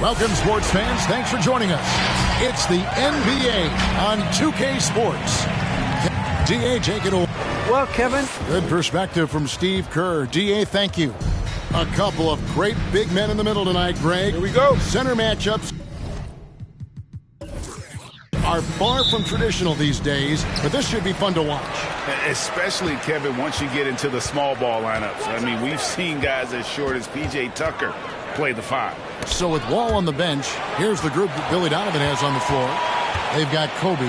Welcome, sports fans. Thanks for joining us. It's the NBA on 2K Sports. D.A., take it away. Well, Kevin. Good perspective from Steve Kerr. D.A., thank you. A couple of great big men in the middle tonight, Greg. Here we go. Center matchups are far from traditional these days, but this should be fun to watch. Especially, Kevin, once you get into the small ball lineups. I mean, we've seen guys as short as P.J. Tucker play the 5. So with Wall on the bench, here's the group that Billy Donovan has on the floor. They've got Kobe.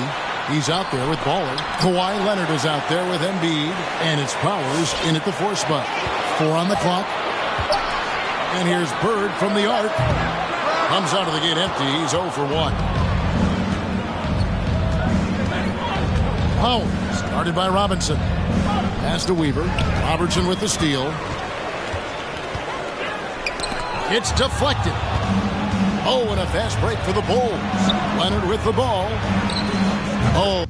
He's out there with Baller. Kawhi Leonard is out there with Embiid. And it's Powers in at the 4 spot. 4 on the clock. And here's Bird from the arc. Comes out of the gate empty. He's 0 for 1. Powers, started by Robinson. Pass to Weaver. Robertson with the steal. It's deflected. Oh, and a fast break for the Bulls. Leonard with the ball. Oh.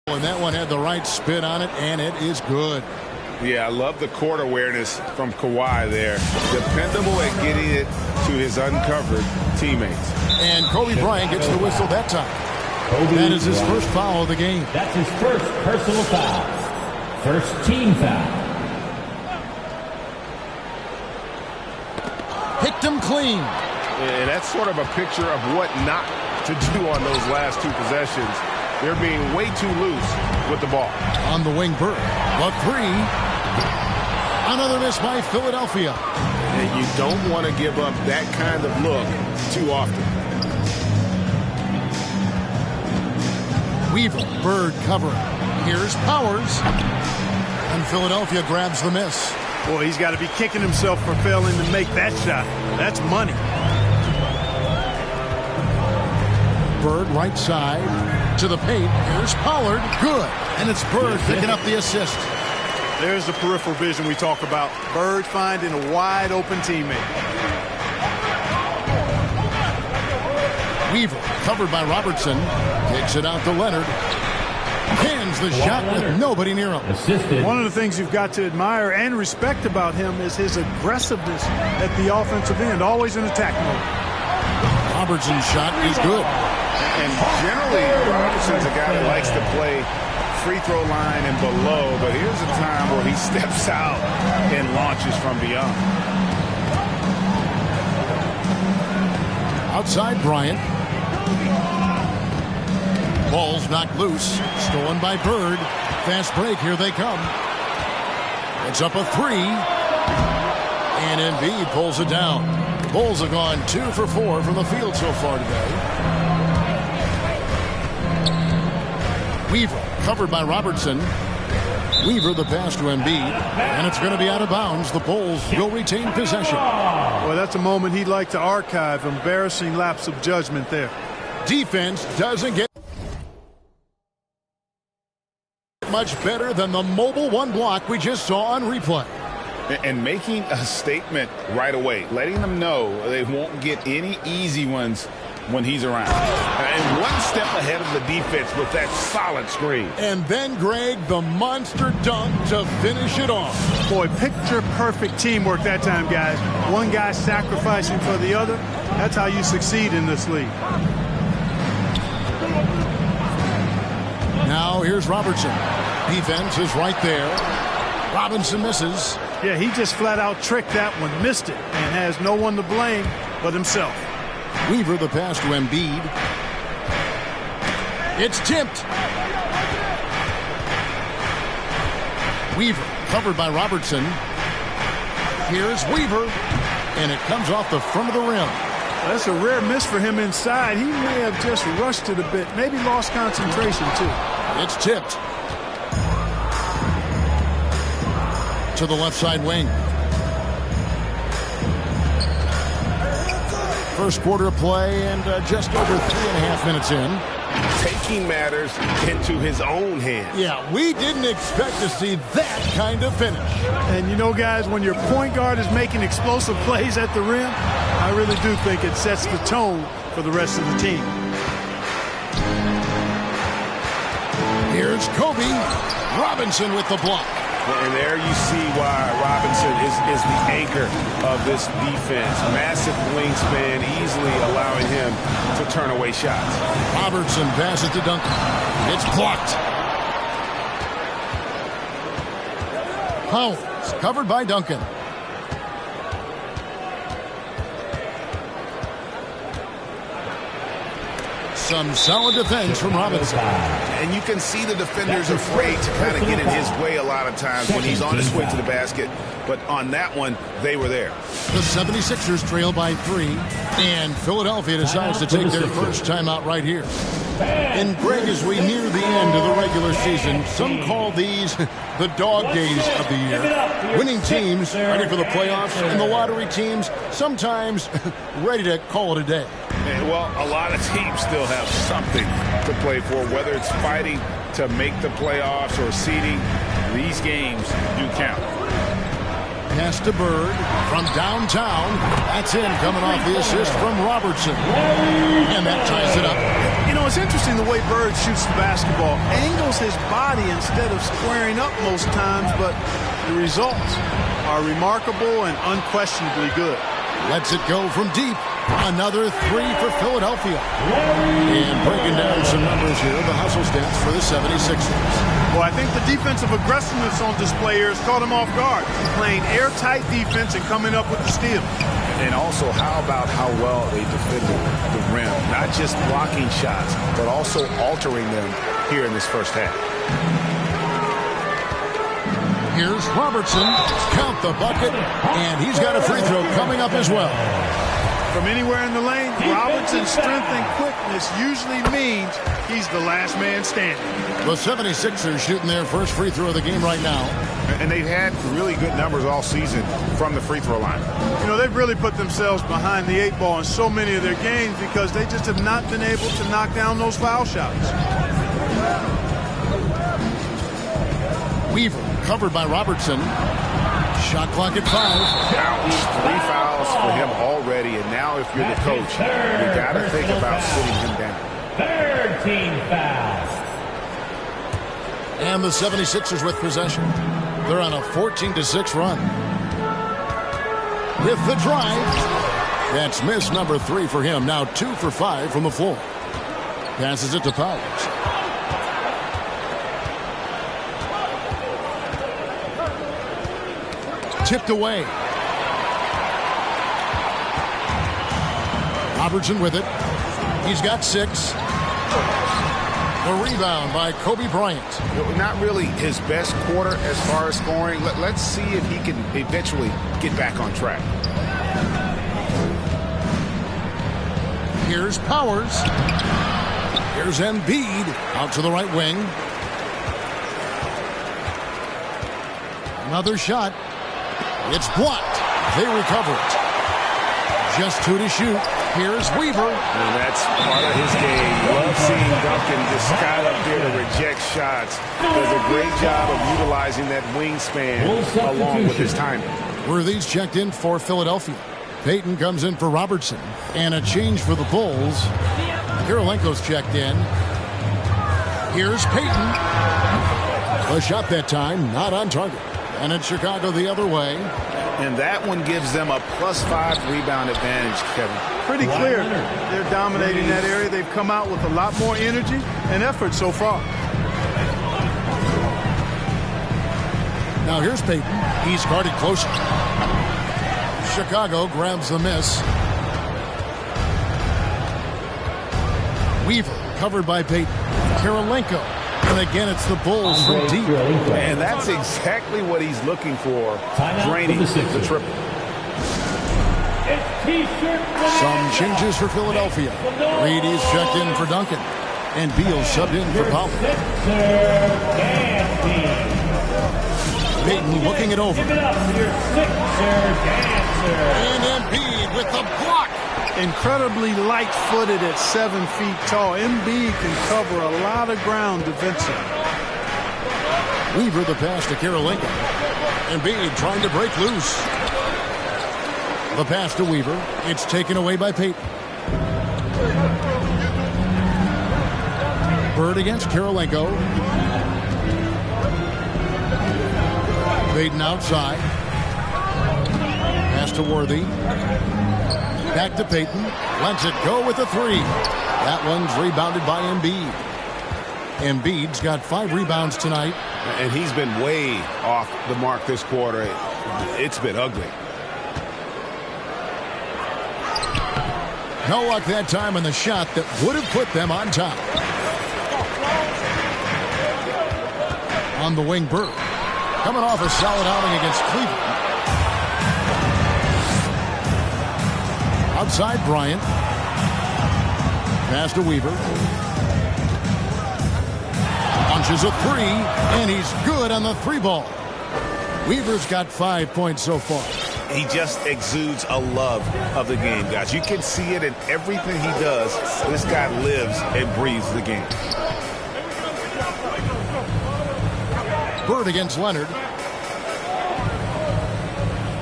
And that one had the right spin on it, and it is good. Yeah, I love the court awareness from Kawhi there. Dependable at getting it to his uncovered teammates. And Kobe Bryant gets the whistle that time. That is his first foul of the game. That's his first personal foul. First team foul. Picked him clean. And that's sort of a picture of what not to do on those last 2 possessions. They're being way too loose with the ball. On the wing, Burke. A 3. Another miss by Philadelphia. And you don't want to give up that kind of look too often. Weaver, Bird covering. Here's Powers. And Philadelphia grabs the miss. Boy, he's got to be kicking himself for failing to make that shot. That's money. Bird right side to the paint. Here's Pollard. Good. And it's Bird picking up the assist. There's the peripheral vision we talk about. Bird finding a wide open teammate. Weaver covered by Robertson. Kicks it out to Leonard. Cans the shot with nobody near him. Assisted. One of the things you've got to admire and respect about him is his aggressiveness at the offensive end. Always in attack mode. Robertson's shot is good. And generally, Robertson's a guy that likes to play free throw line and below, but here's a time where he steps out and launches from beyond. Outside Bryant. Ball's knocked loose. Stolen by Bird. Fast break. Here they come. It's up a 3. And Embiid pulls it down. The Bulls have gone 2 for 4 from the field so far today. Weaver covered by Robertson. Weaver the pass to Embiid. And it's going to be out of bounds. The Bulls will retain possession. Well, that's a moment he'd like to archive. Embarrassing lapse of judgment there. Defense doesn't get much better than the mobile 1 block we just saw on replay. And making a statement right away, letting them know they won't get any easy ones when he's around. And one step ahead of the defense with that solid screen. And then, Greg, the monster dunk to finish it off. Boy, picture perfect teamwork that time, guys. One guy sacrificing for the other. That's how you succeed in this league. Now here's Robertson. Defense is right there. Robinson misses. Yeah, he just flat out tricked that one, missed it, and has no one to blame but himself. Weaver the pass to Embiid. It's tipped. Weaver covered by Robertson. Here's Weaver, and it comes off the front of the rim. That's a rare miss for him inside. He may have just rushed it a bit, maybe lost concentration too. It's tipped to the left side wing. First quarter of play and just over 3.5 minutes in. taking matters into his own hands. Yeah, we didn't expect to see that kind of finish. And you know, guys, when your point guard is making explosive plays at the rim, I really do think it sets the tone for the rest of the team. Here's Kobe Robinson with the block. And there you see why Robinson is the anchor of this defense. Massive wingspan, easily allowing him to turn away shots. Robertson passes to Duncan. It's blocked. Powers covered by Duncan. Some solid defense from Robinson. And you can see the defenders afraid to kind of get in his way a lot of times when he's on his way to the basket. But on that one, they were there. The 76ers trail by 3, and Philadelphia decides to take their first timeout right here. And Greg, as we near the end of the regular season, some call these the dog days of the year. Winning teams ready for the playoffs, and the lottery teams sometimes ready to call it a day. Well, a lot of teams still have something to play for, whether it's fighting to make the playoffs or seeding. These games do count. Pass to Bird from downtown. That's in, coming off the assist from Robertson. And that ties it up. You know, it's interesting the way Bird shoots the basketball. Angles his body instead of squaring up most times, but the results are remarkable and unquestionably good. Lets it go from deep. Another 3 for Philadelphia. And breaking down some numbers here, the hustle stats for the 76ers. Well, I think the defensive aggressiveness on display here has caught him off guard. Playing airtight defense and coming up with the steal. And also, how about how well they defended the rim? Not just blocking shots, but also altering them here in this first half. Here's Robertson. Count the bucket. And he's got a free throw coming up as well. From anywhere in the lane, Robinson's strength and quickness usually means he's the last man standing. The 76ers shooting their first free throw of the game right now. And they've had really good numbers all season from the free throw line. You know, they've really put themselves behind the 8 ball in so many of their games because they just have not been able to knock down those foul shots. Weaver covered by Robertson. Shot clock at 5. Ouch, 3 fouls for him already, and now if you're the coach, you got to think about sitting him down. Third team foul. And the 76ers with possession. They're on a 14-6 run. With the drive. That's miss number 3 for him. Now 2 for 5 from the floor. Passes it to Powers. Tipped away. Robertson with it. He's got 6. The rebound by Kobe Bryant. Not really his best quarter as far as scoring. Let's see if he can eventually get back on track. Here's Powers. Here's Embiid out to the right wing. Another shot. It's blocked. They recover it. Just 2 to shoot. Here's Weaver. And that's part of his game. Love seeing Duncan just got up there to reject shots. Does a great job of utilizing that wingspan along with his timing. Worthy's checked in for Philadelphia. Payton comes in for Robertson. And a change for the Bulls. Kirilenko's checked in. Here's Payton. A shot that time, not on target. And it's Chicago the other way. And that one gives them a +5 rebound advantage, Kevin. Pretty clear. They're dominating that area. They've come out with a lot more energy and effort so far. Now here's Payton. He's guarded closer. Chicago grabs the miss. Weaver covered by Payton. Kirilenko. And again, it's the Bulls from deep. And that's exactly what he's looking for, draining the triple. Some changes for Philadelphia. Reedy's checked in for Duncan. And Beal subbed in for Powell. Payton looking it over. And Embiid with the block. incredibly light-footed at 7 feet tall. Embiid can cover a lot of ground defensively. Weaver the pass to Karolinko. Embiid trying to break loose. The pass to Weaver. It's taken away by Payton. Bird against Karolinko. Payton outside. Pass to Worthy. Back to Payton. Lets it go with a three. That one's rebounded by Embiid. Embiid's got 5 rebounds tonight. And he's been way off the mark this quarter. It's been ugly. No luck that time on the shot that would have put them on top. On the wing, Bird. Coming off a solid outing against Cleveland. Outside Bryant. Pass to Weaver. Launches a three, and he's good on the 3 ball. Weaver's got 5 points so far. He just exudes a love of the game, guys. You can see it in everything he does. This guy lives and breathes the game. Bird against Leonard.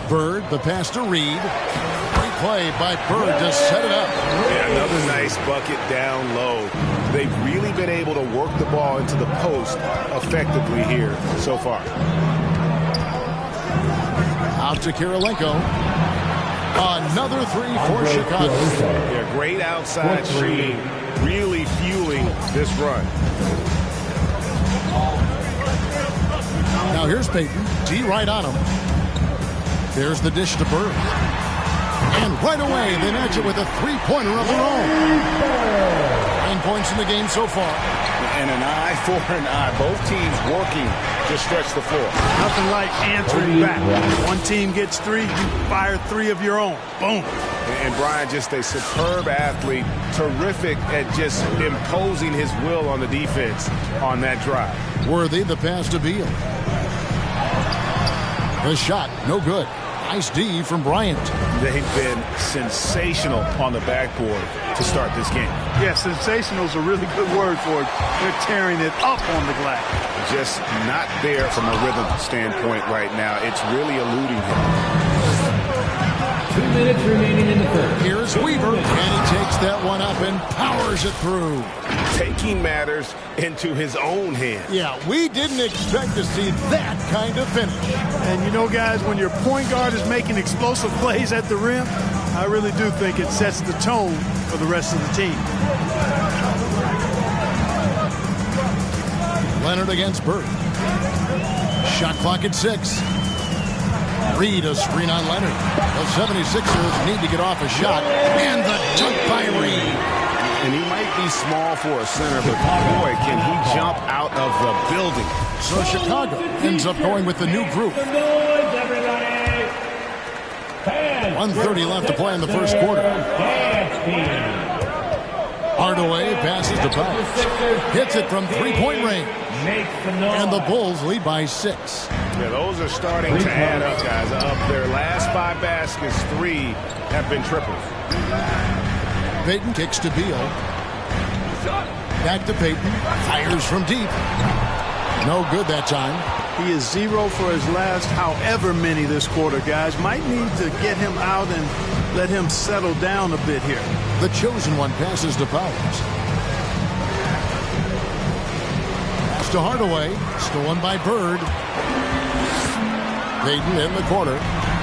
Bird, the pass to Reed. Great play by Bird to set it up. Yeah, another nice bucket down low. They've really been able to work the ball into the post effectively here so far. Out to Karolinko. Another three for Chicago. Yeah, great outside shooting, really fueling this run. Now here's Payton. T right on him. There's the dish to Bird. And right away, they match it with a 3-pointer of their own. 9 points in the game so far. And an eye for an eye. Both teams working to stretch the floor. Nothing like answering back. One team gets 3, you fire 3 of your own. Boom. And Brian, just a superb athlete, terrific at just imposing his will on the defense on that drive. Worthy, the pass to Beal. The shot, no good. Nice D from Bryant. They've been sensational on the backboard to start this game. Yeah, sensational is a really good word for it. They're tearing it up on the glass. Just not there from a rhythm standpoint right now. It's really eluding him. 2 minutes remaining in the first. Here's Weaver, and he takes that one up and powers it through. Taking matters into his own hands. Yeah, we didn't expect to see that kind of finish. And you know, guys, when your point guard is making explosive plays at the rim, I really do think it sets the tone for the rest of the team. Leonard against Bird. Shot clock at 6. Reed a screen on Leonard. The 76ers need to get off a shot. And the dunk by Reed. And he might be small for a center, but boy, can he jump out of the building. So Chicago ends up going with the new group. 1:30 left to play in the first quarter. Hardaway passes to Powers. Hits it from 3-point range. And the Bulls lead by 6. Yeah, those are starting to add up, guys. Of their last 5 baskets, 3 have been triples. Payton kicks to Beal. Back to Payton. Fires from deep. No good that time. He is 0 for his last however many this quarter, guys. Might need to get him out and let him settle down a bit here. The chosen one passes to Powers. Pass to Hardaway. Stolen by Bird. Payton in the corner.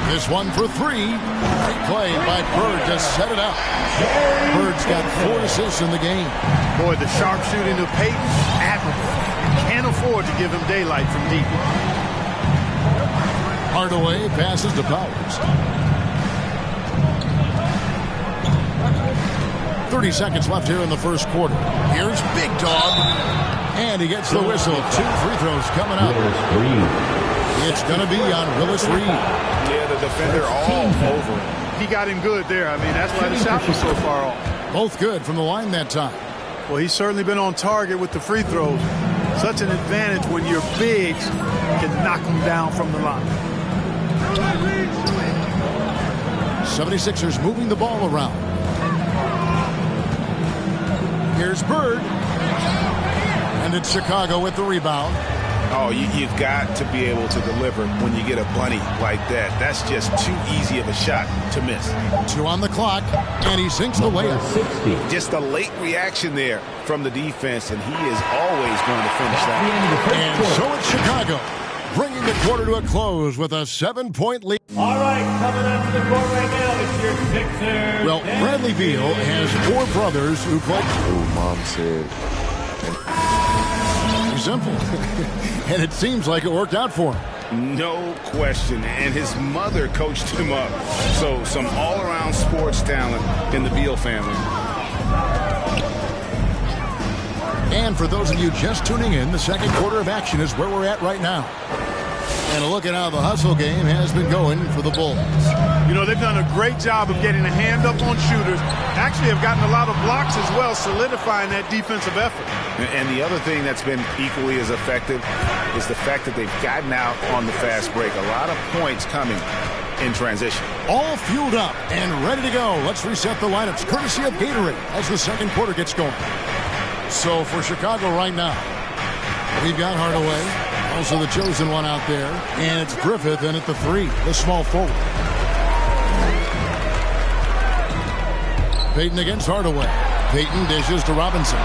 This one for 3. Great play by Bird to set it up. Bird's got 4 assists in the game. Boy, the sharpshooting of Payton, admirable. Can't afford to give him daylight from deep. Hardaway passes to Powers. 30 seconds left here in the first quarter. Here's Big Dog. And he gets the whistle. 2 free throws coming up. It's going to be on Willis Reed. Yeah, the defender all over him. He got him good there. I mean, that's why the shot was so far off. Both good from the line that time. Well, he's certainly been on target with the free throws. Such an advantage when your bigs can knock them down from the line. 76ers moving the ball around. Here's Bird. And it's Chicago with the rebound. Oh, you've got to be able to deliver when you get a bunny like that. That's just too easy of a shot to miss. 2 on the clock, and he sinks the layup. 60. Just a late reaction there from the defense, and he is always going to finish At the end of the that. first And quarter. so it's Chicago, bringing the quarter to a close with a 7-point lead. All right, coming up to the court right now, it's your Sixers. Well, Bradley Beal has 4 brothers who play. Oh, Mom said. Simple. And it seems like it worked out for him. No question. And his mother coached him up. So some all-around sports talent in the Beal family. And for those of you just tuning in, the second quarter of action is where we're at right now. And a look at how the hustle game has been going for the Bulls. You know, they've done a great job of getting a hand up on shooters. Actually have gotten a lot of blocks as well, solidifying that defensive effort. And the other thing that's been equally as effective is the fact that they've gotten out on the fast break. A lot of points coming in transition. All fueled up and ready to go. Let's reset the lineups, courtesy of Gatorade, as the second quarter gets going. So for Chicago right now, we've got Hardaway, also the chosen one out there, and it's Griffith in at the 3, the small forward. Payton against Hardaway. Payton dishes to Robinson.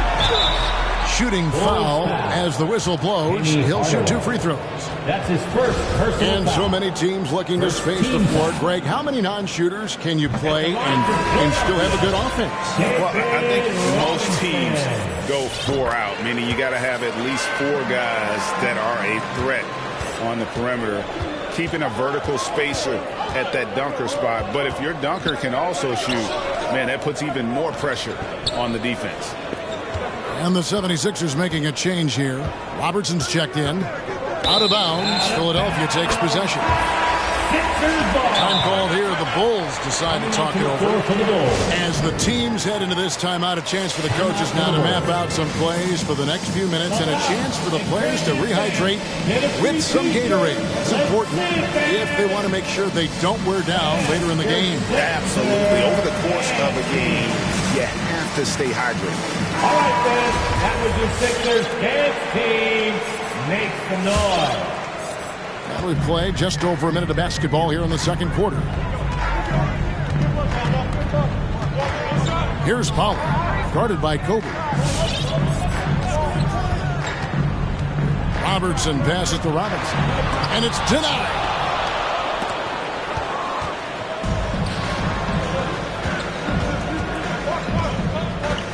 Shooting foul as the whistle blows. He'll shoot 2 free throws. That's his first personal And so foul. many teams looking to space the floor. Greg, how many non-shooters can you play and still have a good offense? Well, I think most teams go 4 out, meaning you got to have at least 4 guys that are a threat on the perimeter, keeping a vertical spacer at that dunker spot. But if your dunker can also shoot, man, that puts even more pressure on the defense. And the 76ers making a change here. Robertson's checked in. Out of bounds. Philadelphia takes possession. Time called here. The Bulls decide to talk it over. As the teams head into this timeout, a chance for the coaches now to map out some plays for the next few minutes and a chance for the players to rehydrate with some Gatorade. It's important if they want to make sure they don't wear down later in the game. Absolutely. Over the course of a game, you have to stay hydrated. All right, then. That was your Sixers dance team. Make some noise. Now we play just over a minute of basketball here in the second quarter. Here's Pollard, guarded by Kobe. Robertson passes to Robinson, and it's denied.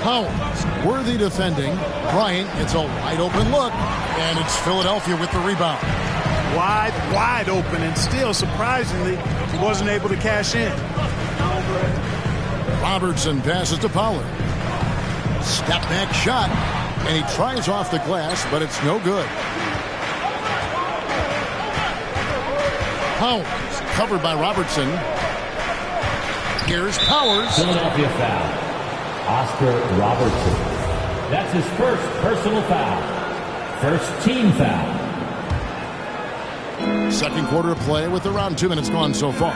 Howard, worthy defending. Bryant gets a wide open look, and it's Philadelphia with the rebound. Wide open, and still, surprisingly, he wasn't able to cash in. Robertson passes to Pollard. Step back shot, and he tries off the glass, but it's no good. Powers covered by Robertson. Here's Powers. Philadelphia foul. Oscar Robertson. That's his first personal foul. First team foul. Second quarter of play with around 2 minutes gone so far.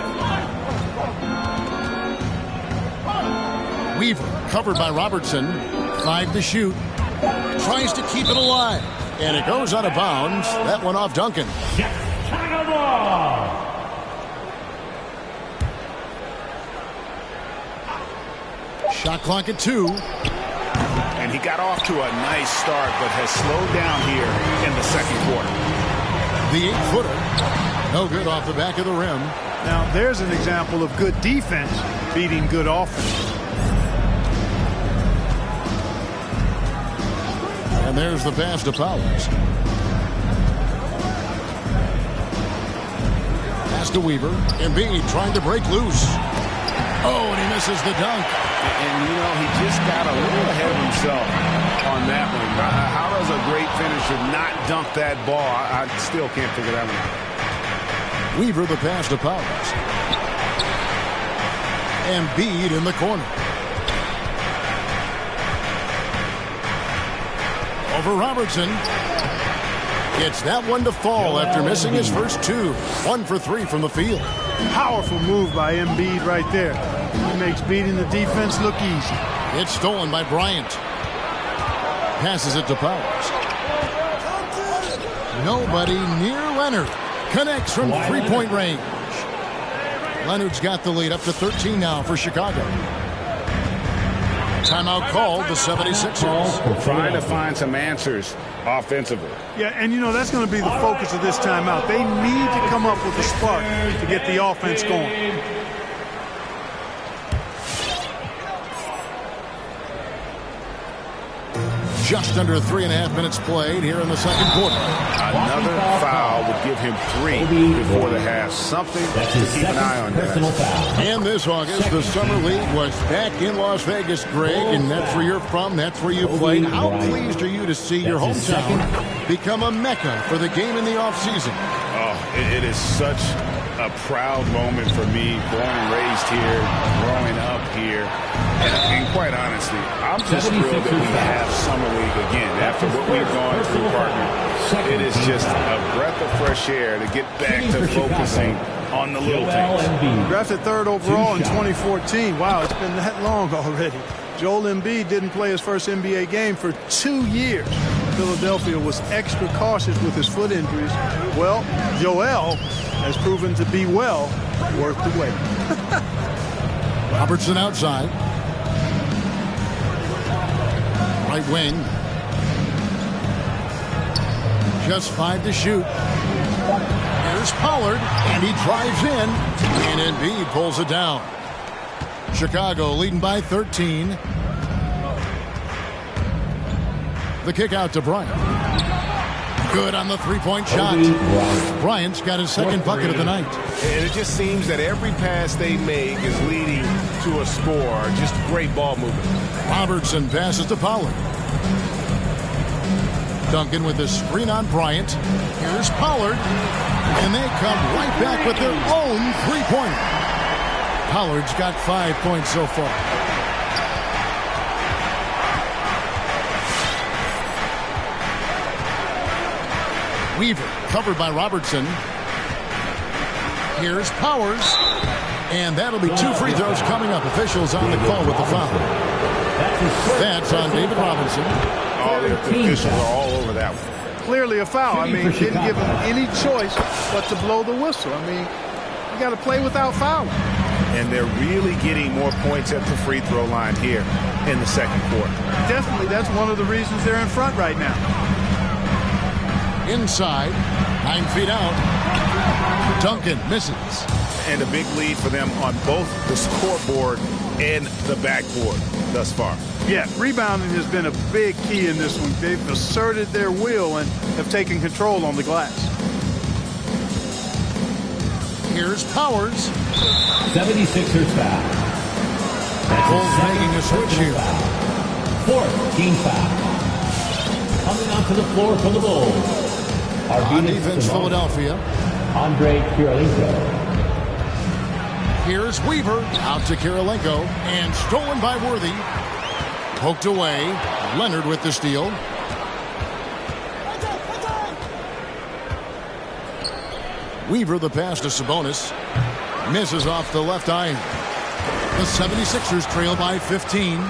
Weaver covered by Robertson. 5 to shoot. Tries to keep it alive. And it goes out of bounds. That one off Duncan. Shot clock at 2. And he got off to a nice start, but has slowed down here in the second quarter. The 8-footer. No good off the back of the rim. Now, there's an example of good defense beating good offense. And there's the pass to Powers. Pass to Weaver. Embiid trying to break loose. Oh, and he misses the dunk. And, you know, he just got a little ahead of himself on that one. How does a great finisher not dunk that ball? I still can't figure that one out. Weaver the pass to Powers. Embiid in the corner. Over Robertson. Gets that one to fall after missing his first 2. 1 for 3 from the field. Powerful move by Embiid right there. He makes beating the defense look easy. It's stolen by Bryant. passes it to Powers. Nobody near Leonard. Connects from three-point range. Leonard's got the lead up to 13 now for Chicago. Timeout called the 76ers. Trying to find some answers offensively. Yeah, and that's going to be the focus of this timeout. They need to come up with a spark to get the offense going. Just under 3.5 minutes played here in the second quarter. Another foul would give him 3 before the half. Something to keep an eye on, guys. And this August, the Summer League was back in Las Vegas, Greg, and that's where you're from, that's where you played. How pleased are you to see your hometown become a mecca for the game in the offseason? Oh, it is such a proud moment for me, born and raised here, growing up here. And quite honestly, I'm just thrilled that we have Summer League again. After what we've gone through, partner, it is just a breath of fresh air to get back to focusing on the little things. Drafted 3rd overall in 2014. Wow, it's been that long already. Joel Embiid didn't play his first NBA game for 2 years. Philadelphia was extra cautious with his foot injuries. Well, Joel has proven to be worth the wait. Robertson outside. Right wing. Just 5 to shoot. Here's Pollard, and he drives in, and Embiid pulls it down. Chicago leading by 13. The kick out to Bryant. Good on the three-point shot. Bryant's got his second bucket of the night. And it just seems that every pass they make is leading to a score. Just great ball movement. Robertson passes to Pollard. Duncan with the screen on Bryant. Here's Pollard. And they come right back with their own three-pointer. Pollard's got 5 points so far. Weaver covered by Robertson. Here's Powers. And that'll be 2 free throws coming up. Officials on the call with the foul. That's on David Robinson. Oh, the officials are all over that one. Clearly a foul. I mean, didn't give him any choice but to blow the whistle. I mean, you got to play without fouling. And they're really getting more points at the free throw line here in the second quarter. Definitely, that's one of the reasons they're in front right now. Inside, 9 feet out. Duncan misses. And a big lead for them on both the scoreboard and the backboard thus far. Yeah, rebounding has been a big key in this one. They've asserted their will and have taken control on the glass. Here's Powers. 76ers foul. Bulls making a switch here. 4th team foul. Coming onto the floor for the Bulls. On defense, Philadelphia. Andre Kirilenko. Here's Weaver out to Kirilenko and stolen by Worthy. Poked away. Leonard with the steal. Weaver the pass to Sabonis. Misses off the left iron. The 76ers trail by 15.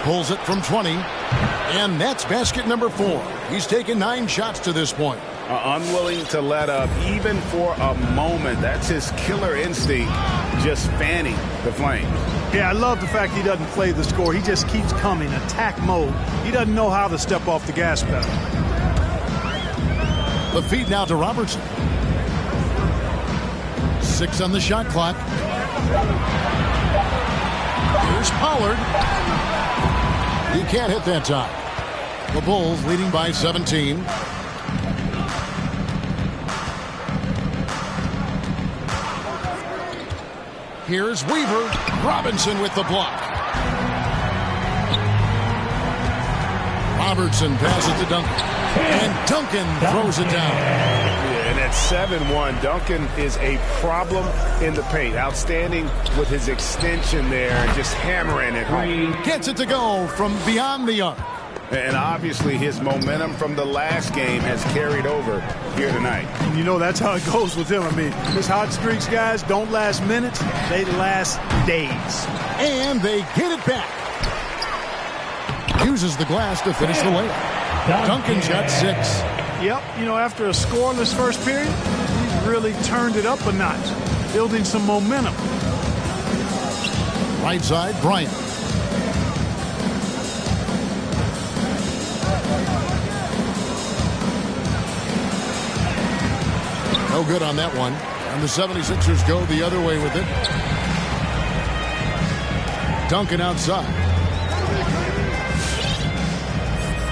Pulls it from 20. And that's basket number 4. He's taken 9 shots to this point. Unwilling to let up even for a moment. That's his killer instinct, just fanning the flame. Yeah, I love the fact he doesn't play the score. He just keeps coming, attack mode. He doesn't know how to step off the gas pedal. The feed now to Robertson. 6 on the shot clock. Here's Pollard. He can't hit that time. The Bulls leading by 17. Here's Weaver. Robinson with the block. Robertson passes to Duncan. And Duncan throws it down. Yeah, and at 7-1, Duncan is a problem in the paint. Outstanding with his extension there and just hammering it home. Gets it to go from beyond the arc. And obviously his momentum from the last game has carried over here tonight. And you know that's how it goes with him. I mean, his hot streaks, guys, don't last minutes. They last days. And they get it back. uses the glass to finish the layup. Duncan's got 6. Yep, you know, after a scoreless first period, he's really turned it up a notch, building some momentum. Right side, Bryant. No good on that one. And the 76ers go the other way with it. Duncan outside.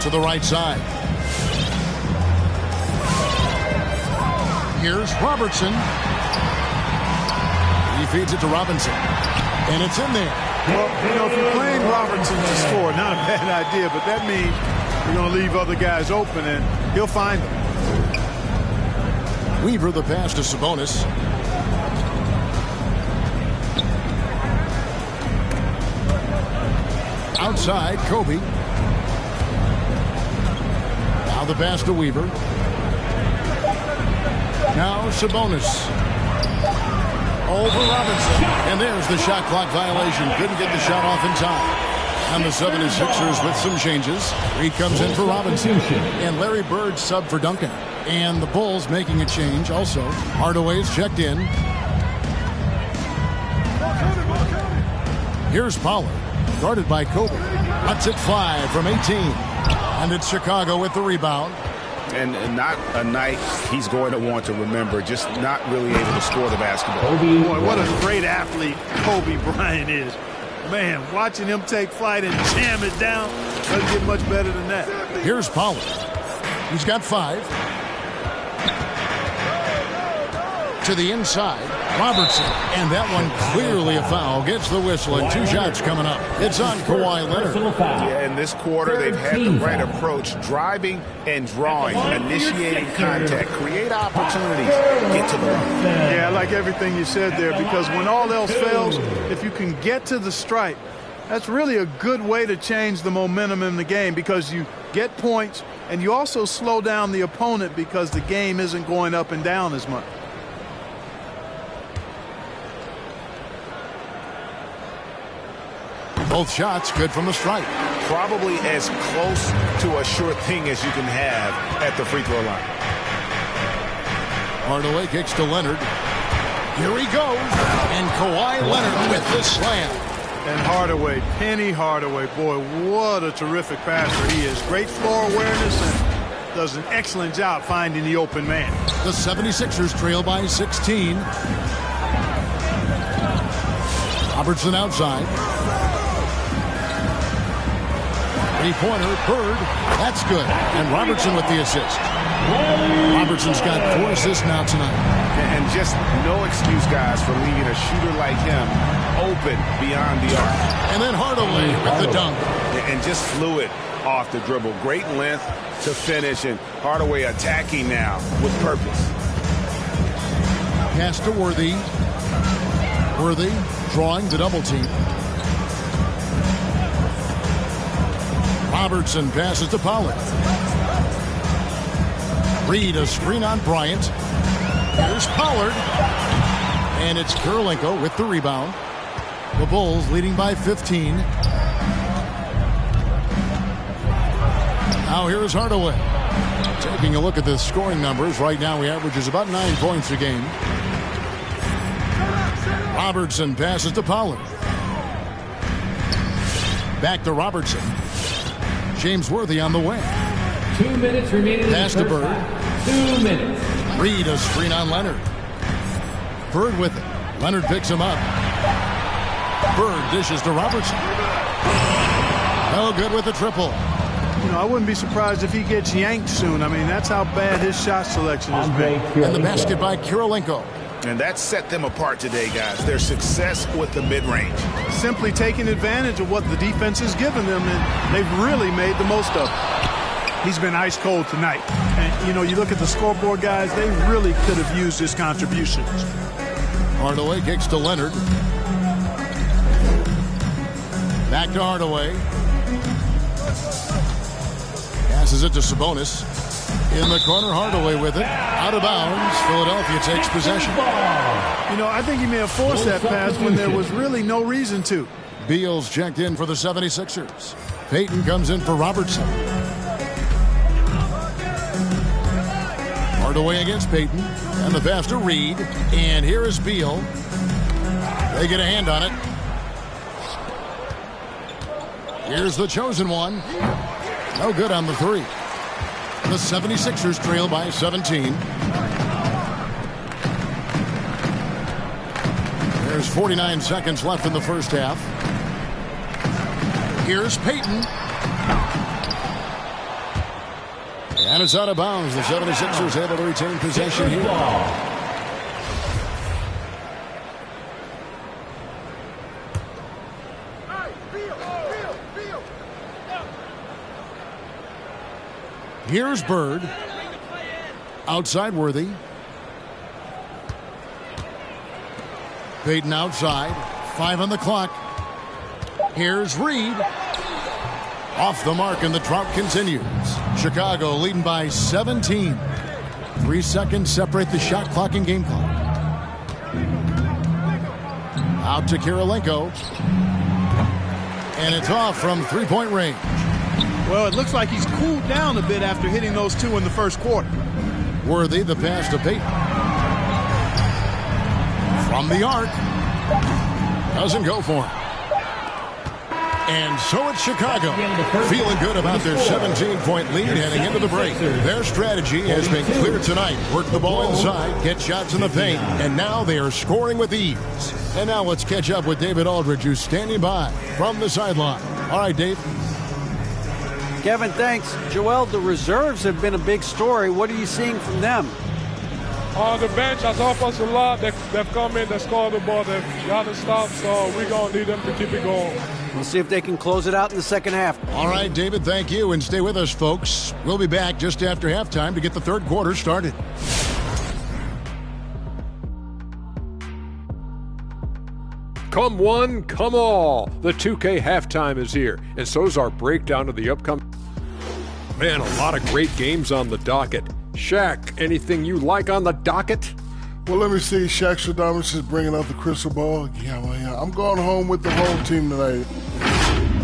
To the right side. Here's Robertson. He feeds it to Robinson. And it's in there. Well, you know, if you're playing Robertson to score, not a bad idea, but that means you're going to leave other guys open, and he'll find them. Weaver the pass to Sabonis. Outside, Kobe. Now the pass to Weaver. Now Sabonis. Over Robinson. And there's the shot clock violation. Couldn't get the shot off in time. And the 76ers with some changes. Reed comes in for Robinson. And Larry Bird sub for Duncan. And the Bulls making a change also. Hardaway's checked in. Here's Pollard. Guarded by Kobe. Cuts it 5 from 18. And it's Chicago with the rebound. And not a night he's going to want to remember. Just not really able to score the basketball. Boy, what a great athlete Kobe Bryant is. Man, watching him take flight and jam it down doesn't get much better than that. Here's Pollard. He's got 5. To the inside, Robertson. And that one clearly a foul. Gets the whistle and 2 shots coming up. It's on Kawhi Leonard. Yeah, in this quarter, they've had the right approach. Driving and drawing, initiating contact, create opportunities, get to the line. Yeah, I like everything you said there, because when all else fails, if you can get to the stripe, that's really a good way to change the momentum in the game, because you get points and you also slow down the opponent because the game isn't going up and down as much. Both shots good from the stripe. Probably as close to a sure thing as you can have at the free throw line. Hardaway kicks to Leonard. Here he goes. And Kawhi Leonard with the slam. And Hardaway, Penny Hardaway, boy, what a terrific passer he is. Great floor awareness and does an excellent job finding the open man. The 76ers trail by 16. Robertson outside. Three-pointer, Bird. That's good. And Robertson with the assist. Robertson's got 4 assists now tonight. And just no excuse, guys, for leaving a shooter like him open beyond the arc. And then Hardaway with the dunk. And just fluid off the dribble. Great length to finish, and Hardaway attacking now with purpose. Pass to Worthy. Worthy drawing the double team. Robertson passes to Pollard. Reed a screen on Bryant. Here's Pollard. And it's Kirilenko with the rebound. The Bulls leading by 15. Now here's Hardaway. Taking a look at the scoring numbers. Right now he averages about 9 points a game. Robertson passes to Pollard. Back to Robertson. James Worthy on the wing. 2 minutes remaining. Pass to Bird. 2 minutes. Reed a screen on Leonard. Bird with it. Leonard picks him up. Bird dishes to Robertson. No good with the triple. You know, I wouldn't be surprised if he gets yanked soon. I mean, that's how bad his shot selection has been. And the basket by Kirilenko. And that set them apart today, guys. Their success with the mid-range. Simply taking advantage of what the defense has given them, and they've really made the most of it. He's been ice cold tonight. And, you know, you look at the scoreboard, guys, they really could have used his contributions. Hardaway kicks to Leonard. Back to Hardaway. Passes it to Sabonis. In the corner, Hardaway with it. Out of bounds. Philadelphia takes possession. You know, I think he may have forced that pass when there was really no reason to. Beal's checked in for the 76ers. Payton comes in for Robertson. Hardaway against Payton. And the pass to Reed. And here is Beal. They get a hand on it. Here's the chosen one. No good on the three. The 76ers trail by 17. There's 49 seconds left in the first half. Here's Payton. And it's out of bounds. The 76ers able to retain possession here. Here's Bird. Outside Worthy. Payton outside. 5 on the clock. Here's Reed. Off the mark, and the drought continues. Chicago leading by 17. 3 seconds separate the shot clock and game clock. Out to Kirilenko. And it's off from three-point range. Well, it looks like he's cooled down a bit after hitting those two in the first quarter. Worthy, the pass to Payton. From the arc. Doesn't go for him. And so it's Chicago, feeling good about their 17-point lead heading into the break. Their strategy has been clear tonight. Work the ball inside, get shots in the paint, and now they are scoring with ease. And now let's catch up with David Aldridge, who's standing by from the sideline. All right, Dave. Kevin, thanks. Joel, the reserves have been a big story. What are you seeing from them? On the bench, as offensive line, they've come in, they scored the ball, they've got to stop, so we're going to need them to keep it going. We'll see if they can close it out in the second half. All right, David, thank you, and stay with us, folks. We'll be back just after halftime to get the third quarter started. Come one, come all. The 2K halftime is here, and so's our breakdown of the upcoming. Man, a lot of great games on the docket. Shaq, anything you like on the docket? Well, let me see. Shaq Stradamus is bringing up the crystal ball. Yeah, I'm going home with the home team tonight.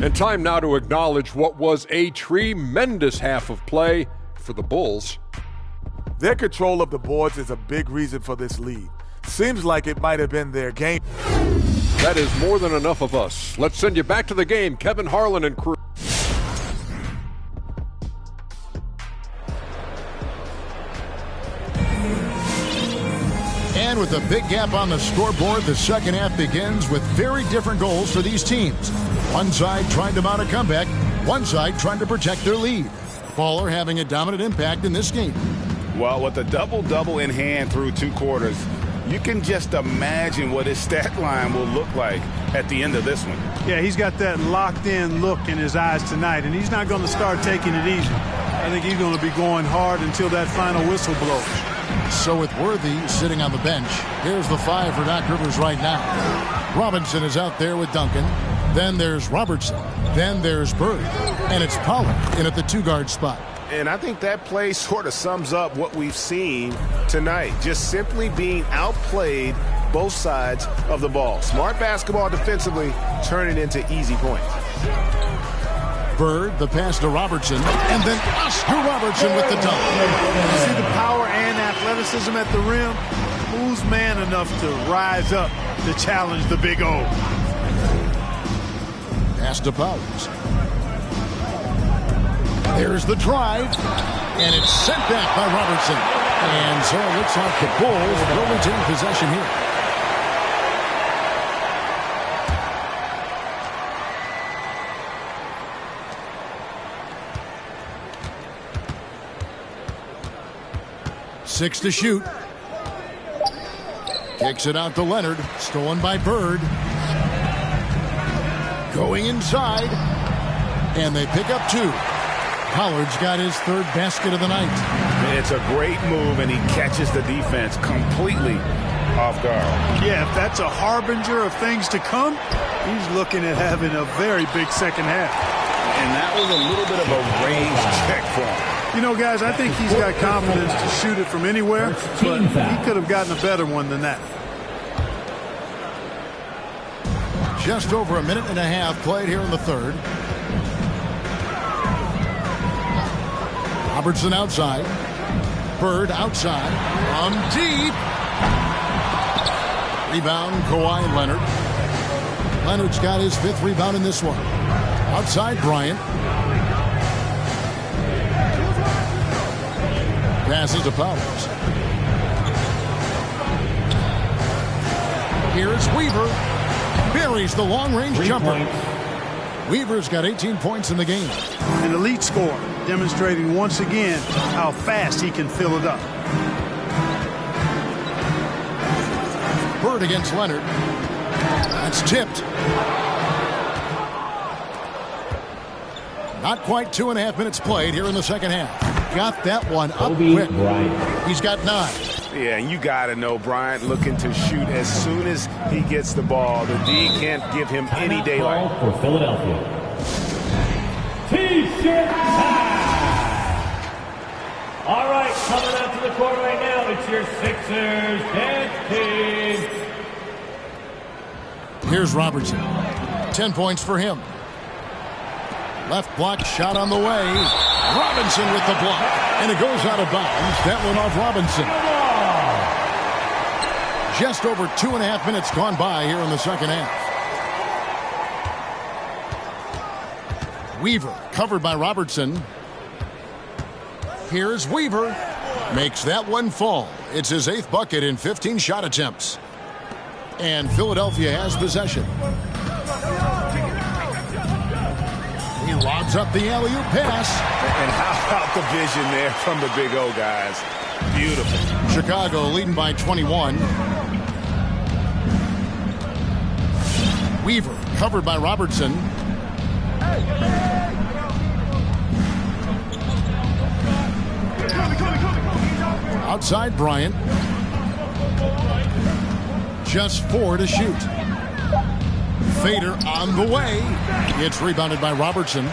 And time now to acknowledge what was a tremendous half of play for the Bulls. Their control of the boards is a big reason for this lead. Seems like it might have been their game. That is more than enough of us. Let's send you back to the game, Kevin Harlan and crew. And with a big gap on the scoreboard, the second half begins with very different goals for these teams. One side trying to mount a comeback, one side trying to protect their lead. Baller having a dominant impact in this game. Well, with a double-double in hand through 2 quarters, you can just imagine what his stat line will look like at the end of this one. Yeah, he's got that locked-in look in his eyes tonight, and he's not going to start taking it easy. I think he's going to be going hard until that final whistle blows. So with Worthy sitting on the bench, here's the 5 for Doc Rivers right now. Robinson is out there with Duncan. Then there's Robertson. Then there's Bird. And it's Pollard in at the 2-guard spot. And I think that play sort of sums up what we've seen tonight. Just simply being outplayed both sides of the ball. Smart basketball defensively, turning into easy points. Bird, the pass to Robertson, and then Oscar Robertson with the dunk. You see the power and athleticism at the rim? Who's man enough to rise up to challenge the Big O? Pass to Powers. There's the drive, and it's sent back by Robertson. And so it looks like the Bulls will retain possession here. Six to shoot. Kicks it out to Leonard. Stolen by Bird. Going inside. And they pick up 2. Pollard's got his 3rd basket of the night. It's a great move, and he catches the defense completely off guard. Yeah, if that's a harbinger of things to come, he's looking at having a very big second half. And that was a little bit of a range check for him. You know, guys, I think he's got confidence to shoot it from anywhere, but he could have gotten a better one than that. Just over a minute and a half played here in the third. Robertson outside. Bird outside. From deep. Rebound, Kawhi Leonard. Leonard's got his 5th rebound in this one. Outside, Bryant. Passes to Powers. Here's Weaver. Buries the long-range jumper. Weaver's got 18 points in the game. An elite scorer, demonstrating once again how fast he can fill it up. Bird against Leonard. That's tipped. Not quite 2.5 minutes played here in the second half. Got that one up quick. He's got 9. Yeah, and you got to know Bryant looking to shoot as soon as he gets the ball. The D can't give him any daylight. For Philadelphia. T-shirt time. All right, coming out to the court right now, it's your Sixers dance team. Here's Robertson. 10 points for him. Left block shot on the way. Robinson with the block. And it goes out of bounds. That one off Robinson. Just over 2.5 minutes gone by here in the second half. Weaver covered by Robertson. Here's Weaver. Makes that one fall. It's his 8th bucket in 15 shot attempts. And Philadelphia has possession. He lobs up the alley-oop pass. And how about the vision there from the Big O guys? Beautiful. Chicago leading by 21. Weaver covered by Robertson. Outside Bryant. Just 4 to shoot. Fader on the way. It's rebounded by Robertson.